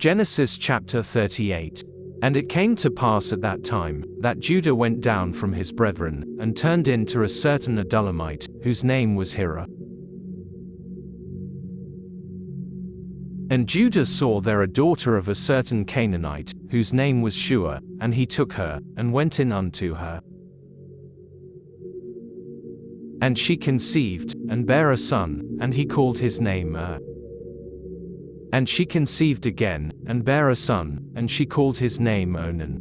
Genesis chapter 38. And it came to pass at that time, that Judah went down from his brethren, and turned in to a certain Adullamite, whose name was Hira. And Judah saw there a daughter of a certain Canaanite, whose name was Shua, and he took her, and went in unto her. And she conceived, and bare a son, and he called his name And she conceived again, and bare a son, and she called his name Onan.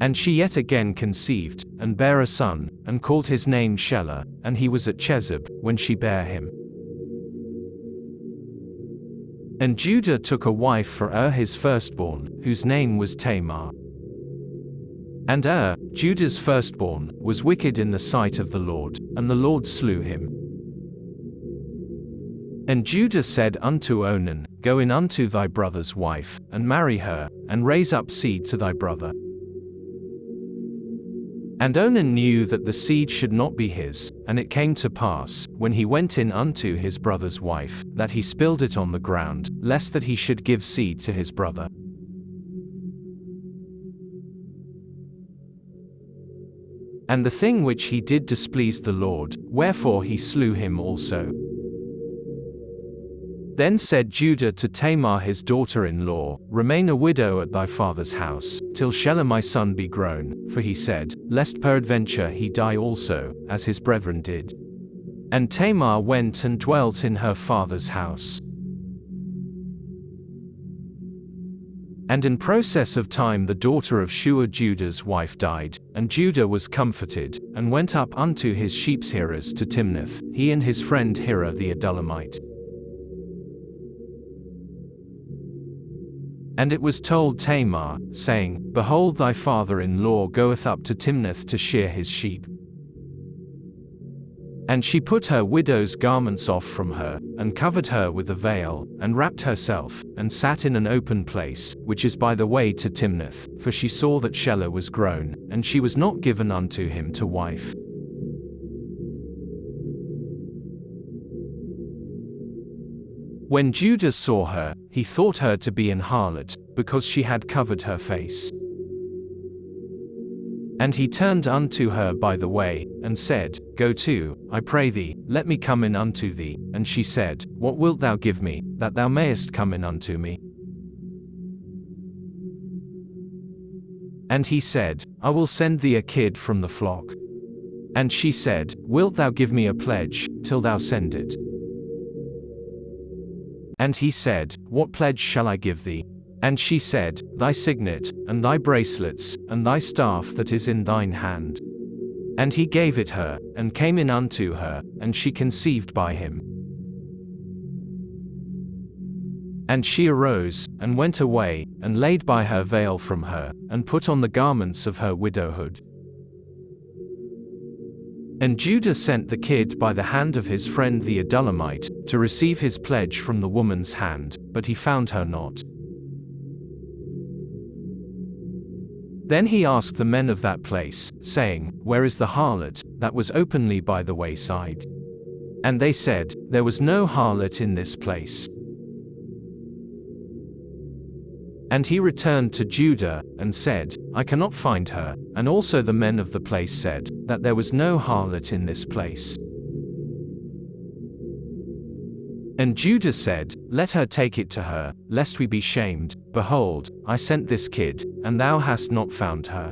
And she yet again conceived, and bare a son, and called his name Shelah, and he was at Chezib, when she bare him. And Judah took a wife for his firstborn, whose name was Tamar. And Judah's firstborn, was wicked in the sight of the Lord, and the Lord slew him. And Judah said unto Onan, Go in unto thy brother's wife, and marry her, and raise up seed to thy brother. And Onan knew that the seed should not be his, and it came to pass, when he went in unto his brother's wife, that he spilled it on the ground, lest that he should give seed to his brother. And the thing which he did displeased the Lord, wherefore he slew him also. Then said Judah to Tamar his daughter-in-law, Remain a widow at thy father's house, till Shelah my son be grown, for he said, Lest peradventure he die also, as his brethren did. And Tamar went and dwelt in her father's house. And in process of time the daughter of Shua Judah's wife died, and Judah was comforted, and went up unto his sheepshearers to Timnath, he and his friend Hira the Adullamite. And it was told Tamar, saying, Behold, thy father-in-law goeth up to Timnath to shear his sheep. And she put her widow's garments off from her, and covered her with a veil, and wrapped herself, and sat in an open place, which is by the way to Timnath, for she saw that Shelah was grown, and she was not given unto him to wife. When Judah saw her, he thought her to be an harlot, because she had covered her face. And he turned unto her by the way, and said, Go to, I pray thee, let me come in unto thee. And she said, What wilt thou give me, that thou mayest come in unto me? And he said, I will send thee a kid from the flock. And she said, Wilt thou give me a pledge, till thou send it? And he said, What pledge shall I give thee? And she said, Thy signet, and thy bracelets, and thy staff that is in thine hand. And he gave it her, and came in unto her, and she conceived by him. And she arose, and went away, and laid by her veil from her, and put on the garments of her widowhood. And Judah sent the kid by the hand of his friend the Adullamite, to receive his pledge from the woman's hand, but he found her not. Then he asked the men of that place, saying, Where is the harlot, that was openly by the wayside? And they said, There was no harlot in this place. And he returned to Judah, and said, I cannot find her. And also the men of the place said, that there was no harlot in this place. And Judah said, Let her take it to her, lest we be shamed. Behold, I sent this kid, and thou hast not found her.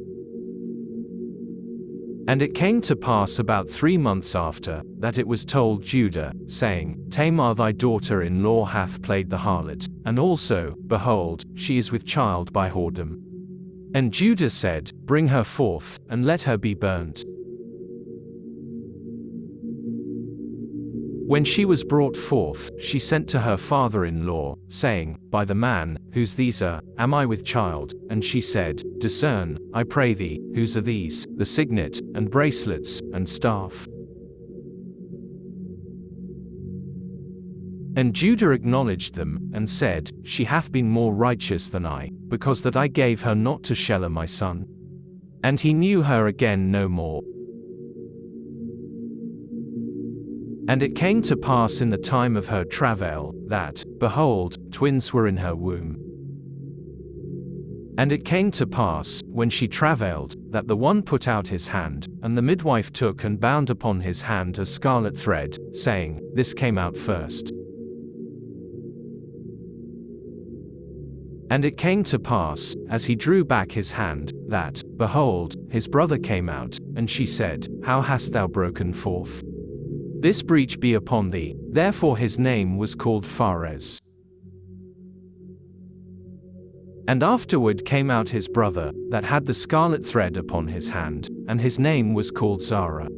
And it came to pass about 3 months after, that it was told Judah, saying, Tamar thy daughter-in-law hath played the harlot, and also, behold, she is with child by whoredom. And Judah said, Bring her forth, and let her be burnt. When she was brought forth, she sent to her father-in-law, saying, By the man, whose these are, am I with child? And she said, Discern, I pray thee, whose are these, the signet, and bracelets, and staff. And Judah acknowledged them, and said, She hath been more righteous than I, because that I gave her not to Shelah my son. And he knew her again no more. And it came to pass in the time of her travail, that, behold, twins were in her womb. And it came to pass, when she travailed, that the one put out his hand, and the midwife took and bound upon his hand a scarlet thread, saying, This came out first. And it came to pass, as he drew back his hand, that, behold, his brother came out, and she said, How hast thou broken forth? This breach be upon thee. Therefore his name was called Phares. And afterward came out his brother, that had the scarlet thread upon his hand, and his name was called Zara.